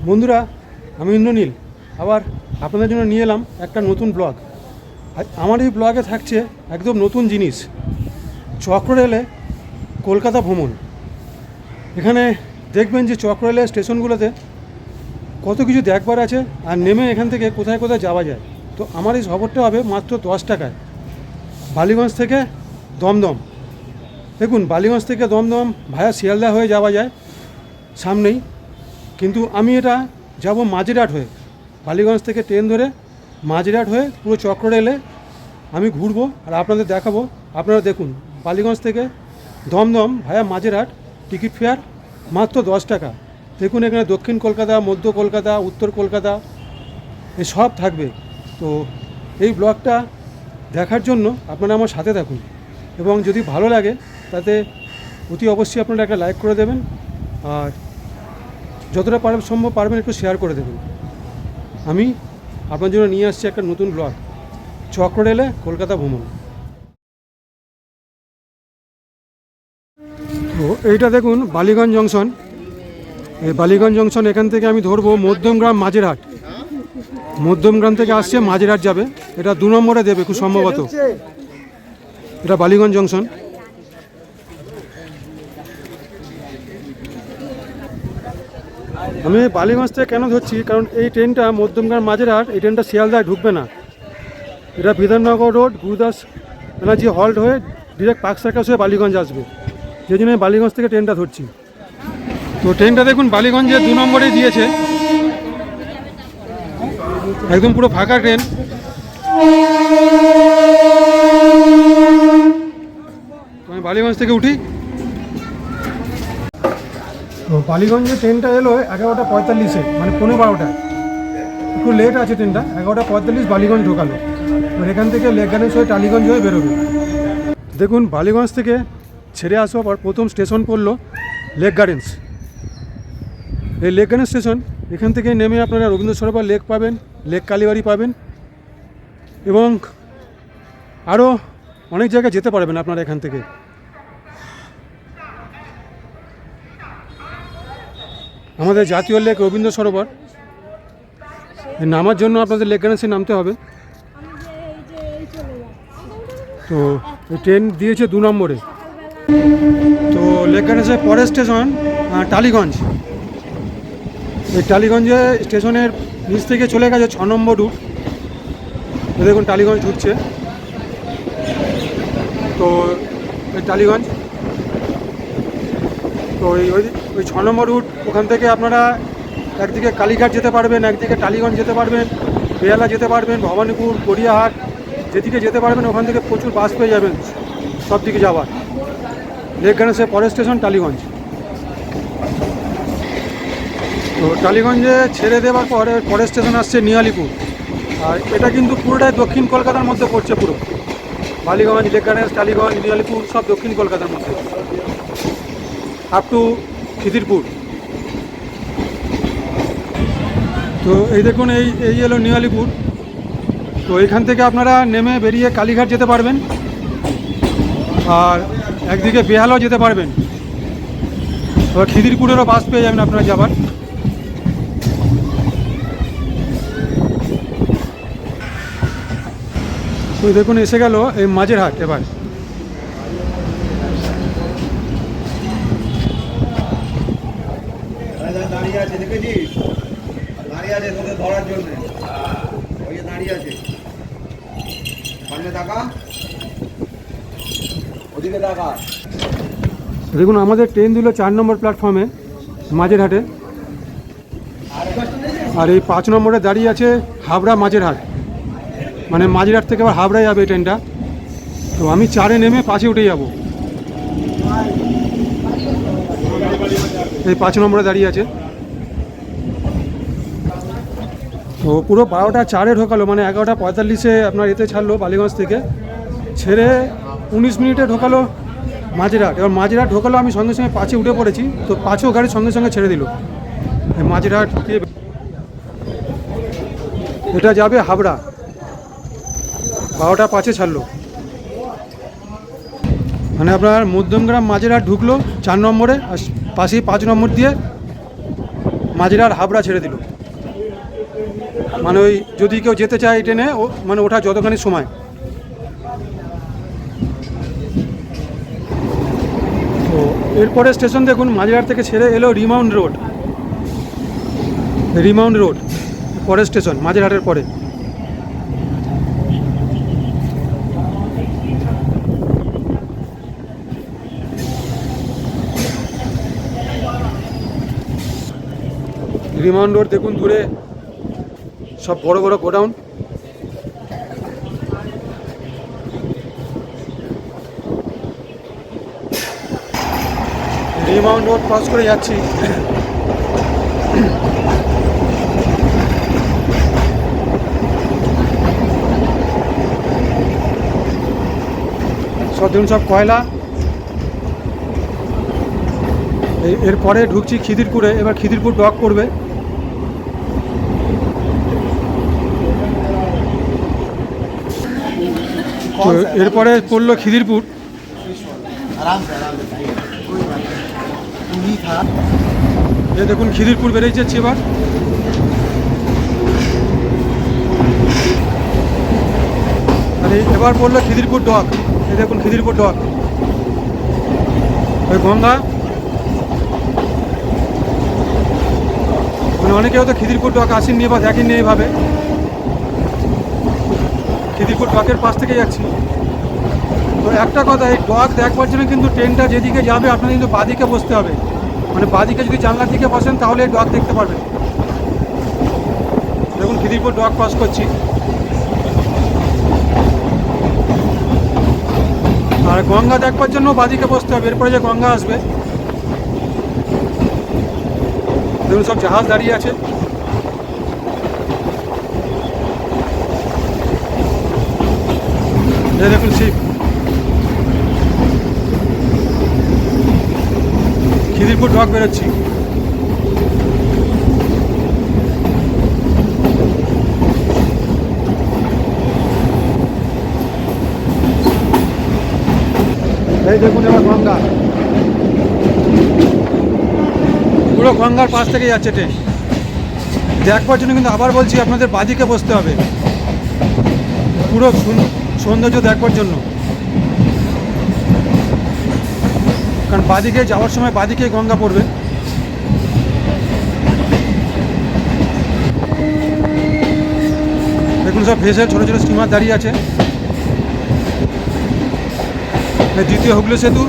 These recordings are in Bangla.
বন্ধুরা, আমি ইন্দ্রনীল আবার আপনাদের জন্য নিয়ে এলাম একটা নতুন ব্লগ। আমার এই ব্লগে থাকছে একদম নতুন জিনিস, চক্র রেলে কলকাতা ভ্রমণ। এখানে দেখবেন যে চক্র রেলের স্টেশনগুলোতে কত কিছু দেখবার আছে, আর নেমে এখান থেকে কোথায় কোথায় যাওয়া যায়। তো আমার এই সফরটা হবে মাত্র 10 টাকায়, বালিগঞ্জ থেকে দমদম। দেখুন, বালিগঞ্জ থেকে দমদম ভায়া শিয়ালদা হয়ে যাওয়া যায় সামনেই, কিন্তু আমি এটা যাব মাঝেরহাট হয়ে। বালিগঞ্জ থেকে ট্রেন ধরে মাঝেরহাট হয়ে পুরো চক্র রেলে আমি ঘুরবো আর আপনাদের দেখাবো। আপনারা দেখুন, বালিগঞ্জ থেকে দমদম ভায়া মাঝেরহাট, টিকিট ফেয়ার মাত্র 10 টাকা। দেখুন, এখানে দক্ষিণ কলকাতা, মধ্য কলকাতা, উত্তর কলকাতা সব থাকবে। তো এই ব্লগটা দেখার জন্য আপনারা আমার সাথে থাকুন, এবং যদি ভালো লাগে তাতে অতি অবশ্যই আপনারা একটা লাইক করে দেবেন, আর যতটা সম্ভব পারবেন একটু শেয়ার করে দেবেন। আমি আপনার জন্য নিয়ে আসছি একটা নতুন ব্লগ, চক্র রেলে কলকাতা ভ্রমণ। তো এইটা দেখুন বালিগঞ্জ জংশন। এই বালিগঞ্জ জংশন, এখান থেকে আমি ধরবো মধ্যমগ্রাম মাঝেরহাট। মধ্যমগ্রাম থেকে আসছে মাঝেরহাট যাবে, এটা 2 নম্বরে দেবে খুব সম্ভবত। এটা বালিগঞ্জ জংশন। আমি বালিগঞ্জ থেকে কেন ধরছি, কারণ এই ট্রেনটা মধ্যমগ্রাম মাঝেরহাট, এই ট্রেনটা শিয়ালদায় ঢুকবে না। এটা বিধাননগর রোড গুরুদাস ব্যানার্জি হল্ট হয়ে ডিরেক্ট পার্ক সার্কাস হয়ে বালিগঞ্জ আসবে, সেই জন্য বালিগঞ্জ থেকে ট্রেনটা ধরছি। তো ট্রেনটা দেখুন বালিগঞ্জে 2 নম্বরে দিয়েছে, একদম পুরো ফাঁকা ট্রেন। আমি বালিগঞ্জ থেকে উঠি। তো বালিগঞ্জে ট্রেনটা এলো 11টা 45-এ, মানে 12:15, একটু লেট আছে ট্রেনটা। 11টা 45 বালিগঞ্জ ঢোকালো, এবার এখান থেকে লেক গার্ডেন্স হয়ে টালিগঞ্জ হয়ে বেরোবে। দেখুন, বালিগঞ্জ থেকে ছেড়ে আসার পর প্রথম স্টেশন পড়লো লেক গার্ডেন্স। এই লেক গার্ডেন্স স্টেশন, এখান থেকে নেমে আপনারা রবীন্দ্র সরোবর লেক পাবেন, লেক কালীবাড়ি পাবেন, এবং আরও অনেক জায়গায় যেতে পারবেন আপনারা এখান থেকে। আমাদের জাতীয় লেক রবীন্দ্র সরোবর, নামার জন্য আপনাদের লেক গার্ডেন্সে নামতে হবে। তো এই ট্রেন দিয়েছে 2 নম্বরে। তো লেক গার্ডেন্সের পরের স্টেশন টালিগঞ্জ। এই টালিগঞ্জে স্টেশনের নিচ থেকে চলে গেছে 6 নম্বর রুট। দেখুন টালিগঞ্জ ঢুকছে। তো এই টালিগঞ্জ, তো ওই 6 নম্বর রুট, ওখান থেকে আপনারা একদিকে কালীঘাট যেতে পারবেন, একদিকে টালিগঞ্জ যেতে পারবেন, বেহালা যেতে পারবেন, ভবানীপুর, গড়িয়াহাট, যেদিকে যেতে পারবেন ওখান থেকে প্রচুর বাস পেয়ে যাবেন সব দিকে যাওয়ার। লেক গার্ডেন্সের পরের স্টেশন টালিগঞ্জ। তো টালিগঞ্জে ছেড়ে দেওয়ার পরে পরের স্টেশন আসছে নিয়ালিপুর, আর এটা কিন্তু পুরোটাই দক্ষিণ কলকাতার মধ্যে পড়ছে। পুরো বালিগঞ্জ, লেক গার্ডেন্স, টালিগঞ্জ, নিয়ালিপুর সব দক্ষিণ কলকাতার মধ্যে, আপ টু খিদিরপুর। তো এই দেখুন, এই এলো নিয়ালিপুর। তো এইখান থেকে আপনারা নেমে বেরিয়ে কালীঘাট যেতে পারবেন, আর একদিকে বেহালাও যেতে পারবেন। তো খিদিরপুরেরও বাস পেয়ে যাবেন আপনারা যাবার। তো দেখুন এসে গেল এই মাঝেরহাট। এবার দাঁড়িয়ে আছে, দেখেছিস? দাঁড়িয়ে আছে তোদের ধরার জন্য, ওই যে দাঁড়িয়ে আছে। সামনে তাকা, ওদিকে তাকা। দেখুন, আমাদের ট্রেন দিল 4 নম্বর প্ল্যাটফর্মে মাঝেরহাটে, আর এই 5 নম্বরে দাঁড়িয়ে আছে হাবড়া মাঝেরহাট, মানে মাঝেরহাট থেকে আবার হাবড়ায় যাবে এই ট্রেনটা। তো আমি 4-এ নেমে 5-এ উঠে যাব। এই 5 নম্বরে দাঁড়িয়ে আছে। তো পুরো 12টা 4-এ ঢোকালো, মানে 11টা 45-এ আপনার এতে ছাড়লো বালিগঞ্জ থেকে, ছেড়ে 19 মিনিটে ঢোকালো মাঝেরহাট। এবার মাঝেরহাট ঢোকালো, আমি সঙ্গে সঙ্গে 5-এ উঠে পড়েছি। তো 5ও গাড়ির সঙ্গে সঙ্গে ছেড়ে দিল। মাঝেরহাট দিয়ে এটা যাবে হাবড়া, 12টা 5-এ ছাড়লো। মানে আপনার মধ্যমগ্রাম মাঝেরহাট ঢুকলো 4 নম্বরে, আর পাশেই 5 নম্বর দিয়ে মাঝেরহাট হাবড়া ছেড়ে দিল। মানে ওই যদি কেউ যেতে চায় ট্রেনে মানে ওঠা যতখানি সময়। তো এরপরে স্টেশন দেখুন মাঝেরহাট থেকে ছেড়ে এলো রিমাউন্ড রোড। পরের স্টেশন মাঝেরহাটের পরে। রিমাউন্ড রোড দেখুন দূরে সব বড় বড় গোডাউন। রিমাউন্ড রোড ক্রস করে যাচ্ছি। সব দেখুন সব কয়লা। এরপরে ঢুকছি খিদিরপুরে। এবার খিদিরপুর ডক করবে। তো এরপরে পড়লো খিদিরপুর। এই দেখুন খিদিরপুর বেরিয়ে যাচ্ছে এবার। আর এবার পড়লো খিদিরপুর ডক। এই দেখুন খিদিরপুর ডক। ওই গঙ্গা, মানে অনেকেও তো খিদিরপুর ডক আসেননি বা দেখেননি এইভাবে। খিদিরপুর ডকের পাশ থেকে যাচ্ছি। তো একটা কথা, এই ডক দেখবার জন্য কিন্তু ট্রেনটা যেদিকে যাবে আপনার কিন্তু বাঁদিকে বসতে হবে। মানে বাঁদিকে যদি জানলার দিকে বসেন তাহলে এই ডক দেখতে পারবেন। দেখুন খিদিরপুর ডক ক্রস করছি। আর গঙ্গা দেখবার জন্য বাঁদিকে বসতে হবে। এরপরে যে গঙ্গা আসবে দেখুন সব জাহাজ দাঁড়িয়ে আছে। এই দেখুন শিপ। খিদিরপুর ডক বেরোচ্ছি। এই দেখুন এবার গঙ্গা, পুরো গঙ্গার পাশ থেকে যাচ্ছে ট্রেন। দেখবার জন্য কিন্তু আবার বলছি আপনাদের বাঁদিকে বসতে হবে পুরো সৌন্দর্য দেখবার জন্য। কারণ বাঁদিকে যাওয়ার সময় বাঁদিকে গঙ্গা পড়বে। দেখুন সব ভেসে ছোটো ছোটো স্টিমার দাঁড়িয়ে আছে। দ্বিতীয় হুগলি সেতু।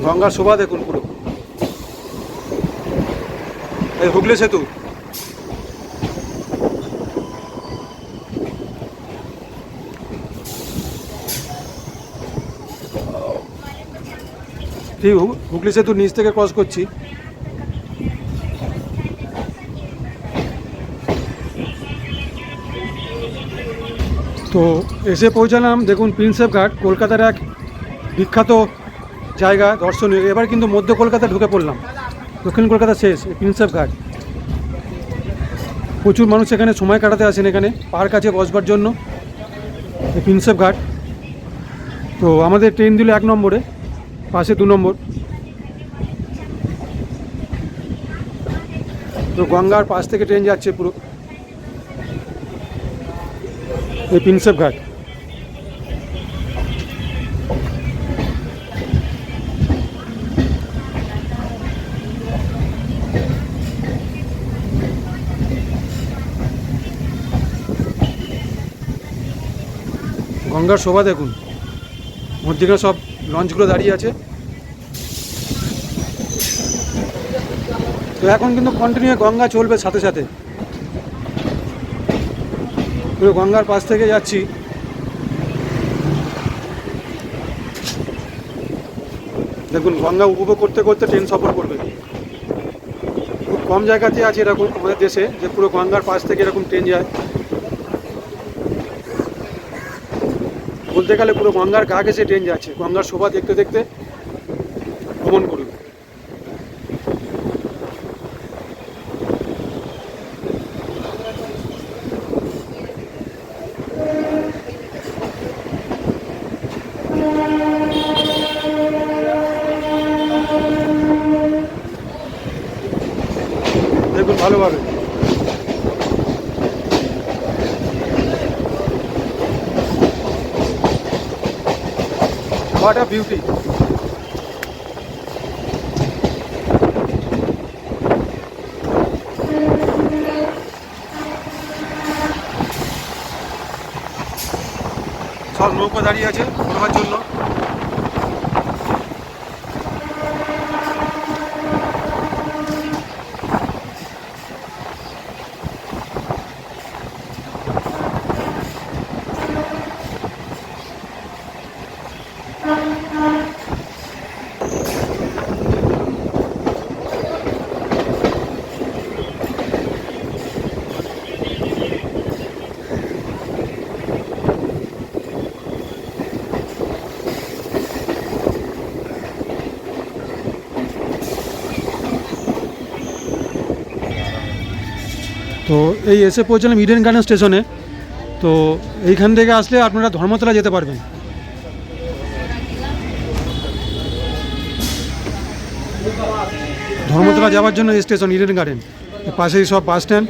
গঙ্গার শোভা দেখুন পুরো। এই হুগলি সেতু। ঠিক হুগলি সেতু নিচ থেকে ক্রস করছি। তো এসে পৌঁছালাম দেখুন প্রিন্সেপ ঘাট, কলকাতার এক বিখ্যাত জায়গা দর্শনীয়। এবার কিন্তু মধ্য কলকাতা ঢুকে পড়লাম। দক্ষিণ কলকাতা শেষ প্রিন্সেপ ঘাট। প্রচুর মানুষ এখানে সময় কাটাতে আসেন। এখানে পার্ক আছে বসবার জন্য। প্রিন্সেপ ঘাট। তো আমাদের ট্রেন দিল 1 নম্বরে, পাশে 2 নম্বর। তো গঙ্গার পাশ থেকে ট্রেন যাচ্ছে পুরো এই প্রিন্সেপ ঘাট। গঙ্গার শোভা দেখুন। মধ্যিখানে সব লঞ্চগুলো দাঁড়িয়ে আছে। তো এখন কিন্তু কন্টিনিউ গঙ্গা চলবে সাথে সাথে। পুরো গঙ্গার পাশ থেকে যাচ্ছি। দেখুন গঙ্গা উপভোগ করতে করতে ট্রেন সফর করবে। খুব কম জায়গাতে আছে এরকম আমাদের দেশে যে পুরো গঙ্গার পাশ থেকে এরকম ট্রেন যায়। বলতে গেলে পুরো গঙ্গার গা ঘেঁষে ট্রেন যাচ্ছে। গঙ্গার শোভা দেখতে দেখতে ভ্রমণ করুন। দেখুন ভালোভাবে। What a beauty! সব নৌকা দাঁড়িয়ে আছে ঘোরার জন্য। তো এই এসে পৌঁছলাম ইডেন গার্ডেন স্টেশনে। তো এইখান থেকে আসলে আপনারা ধর্মতলা যেতে পারবেন। ধর্মতলা যাওয়ার জন্য এই স্টেশন ইডেন গার্ডেন, পাশেই সব বাস স্ট্যান্ড।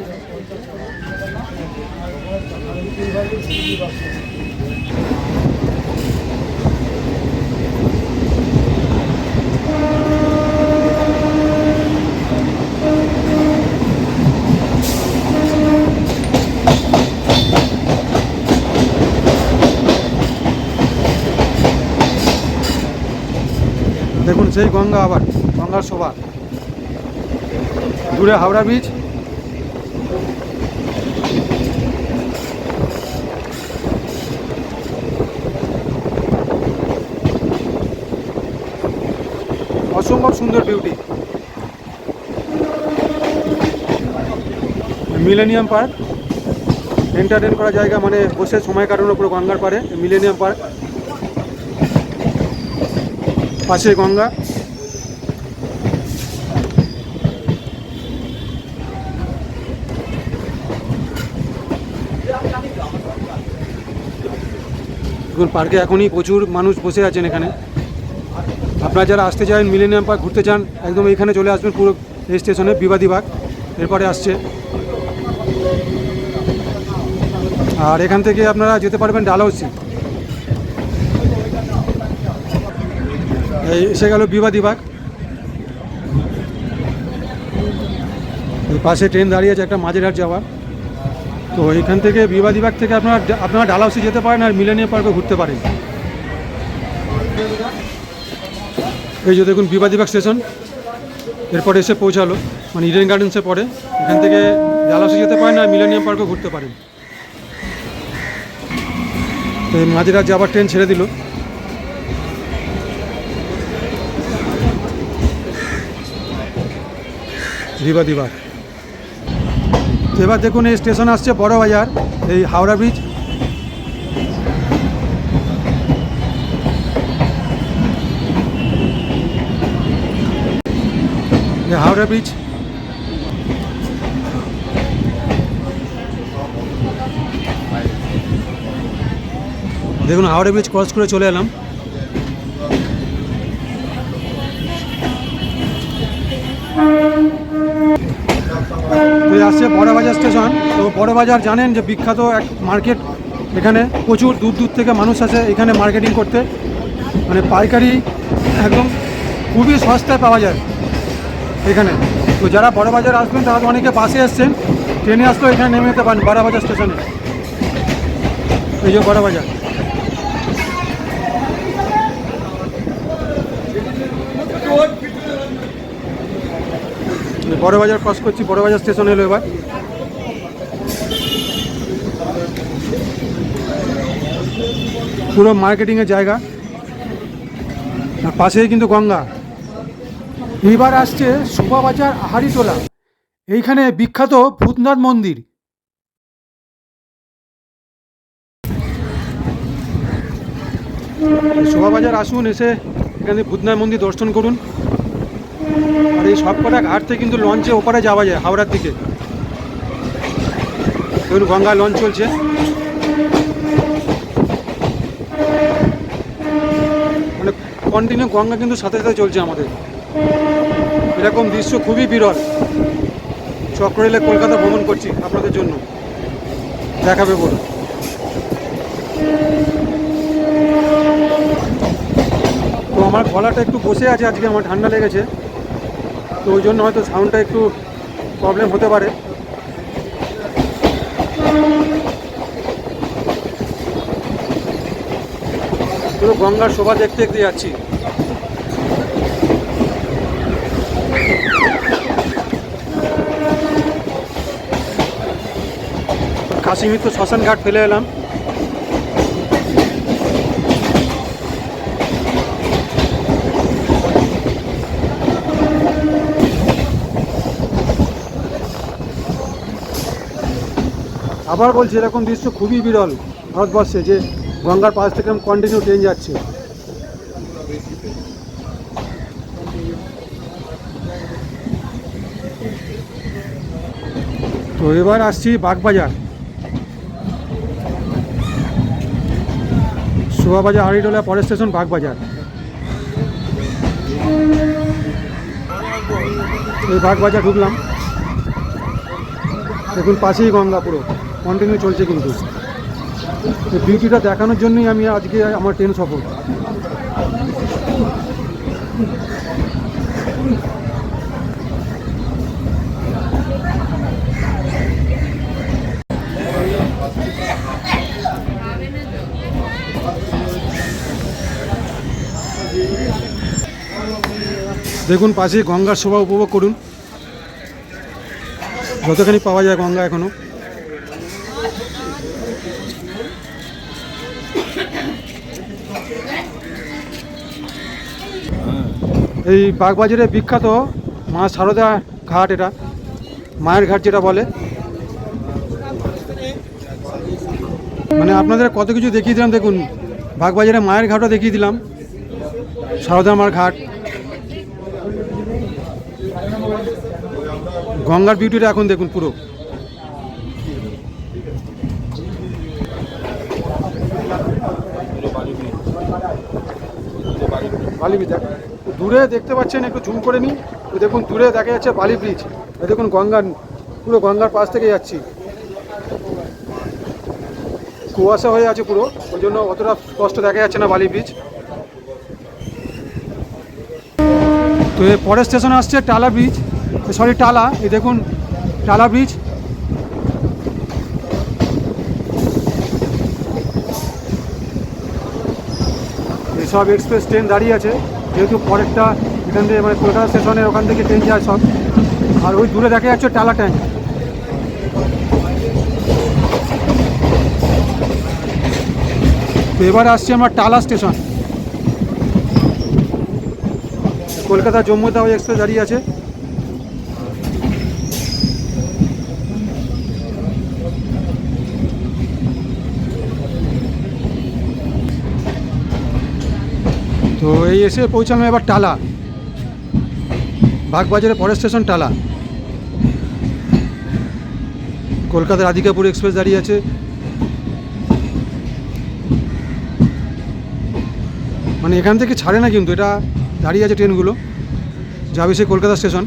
দেখুন সেই গঙ্গা, আবার গঙ্গার শোভা। দূরে হাওড়া ব্রিজ। অসম্ভব সুন্দর বিউটি। মিলেনিয়াম পার্ক, এন্টারটেন করা জায়গা, মানে বসে সময় কাটানো পুরো গঙ্গার পাড়ে। মিলেনিয়াম পার্ক, পাশে গঙ্গা। দেখুন পার্কে এখনই প্রচুর মানুষ বসে আছেন এখানে। আপনারা যারা আসতে চান, মিলেনিয়াম পার্ক ঘুরতে চান, একদম এইখানে চলে আসবেন পুরো এই স্টেশনে, বিবাদীবাগ এরপরে আসছে। আর এখান থেকে আপনারা যেতে পারবেন ডালহৌসি। এই এসে গেল বিবাদীবাগ। এই পাশে ট্রেন দাঁড়িয়ে আছে একটা মাঝেরহাট যাওয়ার। তো এখান থেকে বিবাদীবাগ থেকে আপনারা ডালহৌসি যেতে পারেন আর মিলেনিয়াম পার্কে ঘুরতে পারেন। এই যে দেখুন বিবাদীবাগ স্টেশন, এরপরে এসে পৌঁছালো, মানে ইডেন গার্ডেন্সে পরে। এখান থেকে ডালহৌসি যেতে পারেন আর মিলেনিয়াম পার্কে ঘুরতে পারেন। তো এই মাঝেরহাট যাওয়ার ট্রেন ছেড়ে দিল। বিবাদীবাগ। তো এবার দেখুন এই স্টেশন আসছে বড় বাজার, এই হাওড়া ব্রিজ। হাওড়া ব্রিজ। দেখুন হাওড়া ব্রিজ ক্রস করে চলে এলাম। তো আসছে বড়বাজার স্টেশন। তো বড়বাজার জানেন যে বিখ্যাত এক মার্কেট। এখানে প্রচুর দূর দূর থেকে মানুষ আসে এখানে মার্কেটিং করতে, মানে পাইকারি একদম খুবই সস্তায় পাওয়া যায় এখানে। তো যারা বড়বাজার আসবেন তারা তো অনেকে বাসে এসছেন, ট্রেনে আসলেও এখানে নেমে যেতে পারেন বড়বাজার স্টেশনে। এই যে বড়বাজার। বড়বাজার ক্রস করছি, বড়বাজার স্টেশন এলো এবার। পুরো মার্কেটিংয়ের জায়গা, আর পাশেই কিন্তু গঙ্গা। এবার আসছে শোভাবাজার আহারিটোলা। এইখানে বিখ্যাত ভূতনাথ মন্দির। শোভাবাজার আসুন, এসে এখানে ভূতনাথ মন্দির দর্শন করুন। আর এই সবকটা ঘাট থেকে কিন্তু লঞ্চে ওপারে যাওয়া যায় হাওড়ার দিকে। দেখুন গঙ্গা লঞ্চ চলছে। মানে কন্টিনিউ গঙ্গা কিন্তু সাথে সাথে চলছে আমাদের। এরকম দৃশ্য খুবই বিরল। চক্র রেলে কলকাতা ভ্রমণ করছি আপনাদের জন্য, দেখাবে বলুন। তো আমার গলাটা একটু বসে আছে আজকে, আমার ঠান্ডা লেগেছে, তো ওই জন্য হয়তো সাউন্ডটা একটু প্রবলেম হতে পারে। পুরো গঙ্গার শোভা দেখতে দেখতে যাচ্ছি। কাশীমিত্র শ্মশান ঘাট ফেলে এলাম। আবার বলছি, এরকম দৃশ্য খুবই বিরল ভারতবর্ষে, যে গঙ্গার পাশ থেকে কন্টিনিউ ট্রেন যাচ্ছে। তো এবার আসছি বাগবাজার। শোভাবাজার আড়িটোলা পরের স্টেশন বাগবাজার। এই বাগবাজার ঢুকলাম। দেখুন পাশেই গঙ্গা, পুরো কন্টিনিউ চলছে কিন্তু। এই বিউটিটা দেখানোর জন্যই আমি আজকে আমার ট্রেন সফর। দেখুন পাশে গঙ্গার শোভা উপভোগ করুন, যতখানি পাওয়া যায় গঙ্গা এখনো। এই বাগবাজারের বিখ্যাত মা সারদা ঘাট, এটা মায়ের ঘাট যেটা বলে। মানে আপনাদের কত কিছু দেখিয়ে দিলাম। দেখুন বাগবাজারে মায়ের ঘাটও দেখিয়ে দিলাম, সারদা মার ঘাট। গঙ্গার বিউটিটা এখন দেখুন পুরো। বালি ব্রিজ দূরে দেখতে পাচ্ছেন, একটু জুম করে নিই। তো দেখুন দূরে দেখা যাচ্ছে বালি ব্রিজ। দেখুন গঙ্গার, পুরো গঙ্গার পাশ থেকে যাচ্ছি। কুয়াশা হয়ে আছে পুরো, ওই জন্য অতটা স্পষ্ট দেখা যাচ্ছে না বালি ব্রিজ। তো এর পরের স্টেশনে আসছে টালা ব্রিজ, সরি টালা। এই দেখুন টালা ব্রিজ। এইসব এক্সপ্রেস ট্রেন দাঁড়িয়ে আছে, যেহেতু পরেরটা এখান থেকে মানে কলকাতা স্টেশনের ওখান থেকে ট্রেন যায় সব। আর ওই দূরে দেখা যাচ্ছে টালা ট্যাঙ্ক। তো এবার আসছি আমরা টালা স্টেশন। কলকাতা জম্মু তাওয়াই এক্সপ্রেস দাঁড়িয়ে আছে। তো এই এসে পৌঁছালাম এবার টালা। বাগবাজারের পরের স্টেশন টালা। কলকাতার রাধিকাপুর এক্সপ্রেস দাঁড়িয়ে আছে। মানে এখান থেকে ছাড়ে না কিন্তু, এটা দাঁড়িয়ে আছে ট্রেনগুলো, যাবে সে কলকাতা স্টেশন।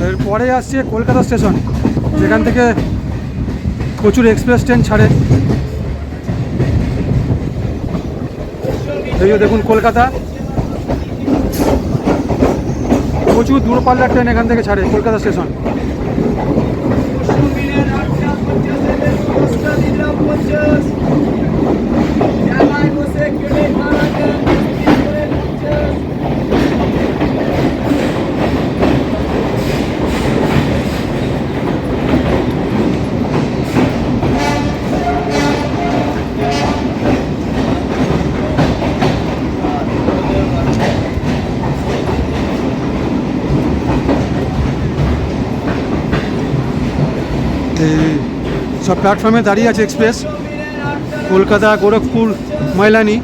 এরপরে আসছে কলকাতা স্টেশন, যেখান থেকে প্রচুর এক্সপ্রেস ট্রেন ছাড়ে। এই দেখুন কলকাতা, প্রচুর দূরপাল্লার ট্রেন এখান থেকে ছাড়ে কলকাতা স্টেশন। সব প্ল্যাটফর্মে দাঁড়িয়ে আছে এক্সপ্রেস, কলকাতা, গোরখপুর, ময়লানি।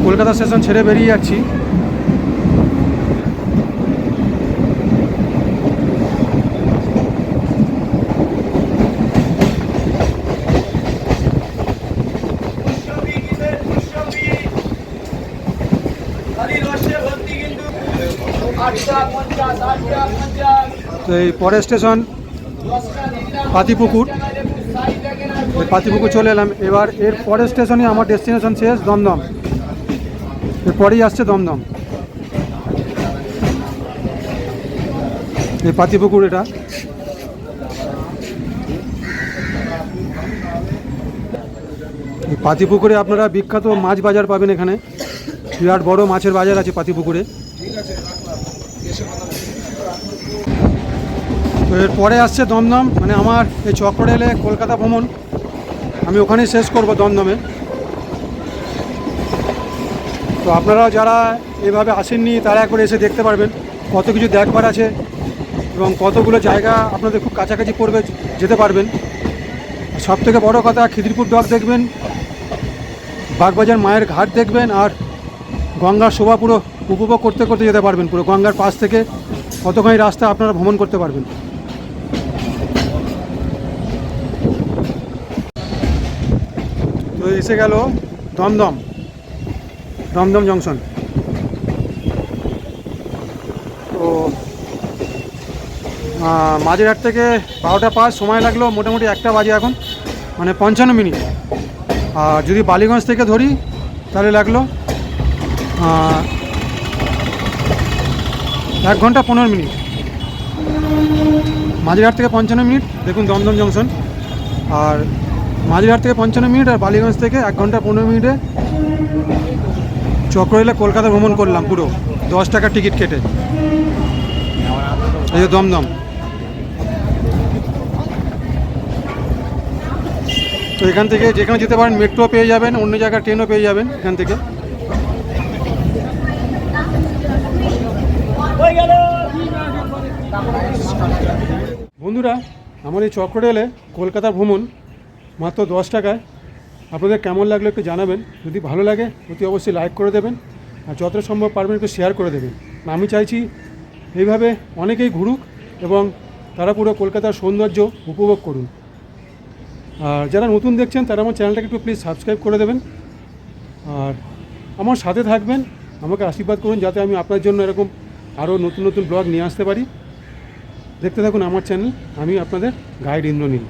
কলকাতা স্টেশন ছেড়ে বেরিয়ে যাচ্ছি। তো এই পরের স্টেশন পাতিপুকুর। পাতিপুকুর চলে এলাম। এবার এর পরের স্টেশনে আমার ডেস্টিনেশন শেষ, দমদম। এরপরেই আসছে দমদম। এই পাতিপুকুর, এটা এই পাতিপুকুরে আপনারা বিখ্যাত মাছ বাজার পাবেন। এখানে বিরাট বড় মাছের বাজার আছে পাতিপুকুরে। তো এরপরে আসছে দমদম, মানে আমার এই চক্র রেলে কলকাতা ভ্রমণ আমি ওখানেই শেষ করব, দমদমে। তো আপনারা যারা এভাবে আসেননি তারা একবার এসে দেখতে পারবেন, কত কিছু দেখবার আছে এবং কতগুলো জায়গা আপনাদের খুব কাছাকাছি পড়বে, যেতে পারবেন। সব থেকে বড় কথা, খিদিরপুর ডক দেখবেন, বাগবাজার মায়ের ঘাট দেখবেন, আর গঙ্গার শোভা পুরো উপভোগ করতে করতে যেতে পারবেন। পুরো গঙ্গার পাশ থেকে কতখানি রাস্তা আপনারা ভ্রমণ করতে পারবেন। তো এসে গেল দমদম, দমদম জংশন। তো মাঝেরহাট থেকে 12টা 5 সময় লাগলো, মোটামুটি 1টা বাজে এখন, মানে 55 মিনিট। আর যদি বালিগঞ্জ থেকে ধরি তাহলে লাগলো 1 ঘন্টা 15 মিনিট। মাঝেরহাট থেকে 55 মিনিট, দেখুন দমদম জংশন। আর মাঝেরহাট থেকে 55 মিনিট, আর বালিগঞ্জ থেকে 1 ঘন্টা 15 মিনিটে চক্র রেলে কলকাতা ভ্রমণ করলাম পুরো, 10 টাকা টিকিট কেটে। এই যে দমদম। তো এখান থেকে যেখানে যেতে পারেন মেট্রো পেয়ে যাবেন, অন্য জায়গায় ট্রেনও পেয়ে যাবেন এখান থেকে। বন্ধুরা, আমার এই চক্র রেলে কলকাতা ভ্রমণ মাত্র 10 টাকায়। আপনাদের কেমন লাগলো একটু জানাবেন। যদি ভালো লাগে অতি অবশ্যই লাইক করে দেবেন, আর যতটা সম্ভব পারবেন একটু শেয়ার করে দেবেন। আমি চাইছি এইভাবে অনেকেই ঘুরুক এবং তারা পুরো কলকাতার সৌন্দর্য উপভোগ করুন। আর যারা নতুন দেখছেন তারা আমার চ্যানেলটাকে একটু প্লিজ সাবস্ক্রাইব করে দেবেন, আর আমার সাথে থাকবেন, আমাকে আশীর্বাদ করুন যাতে আমি আপনার জন্য এরকম আরও নতুন নতুন ব্লগ নিয়ে আসতে পারি। দেখতে থাকুন আমার চ্যানেল, আমি আপনাদের গাইড ইন্দ্রনীল।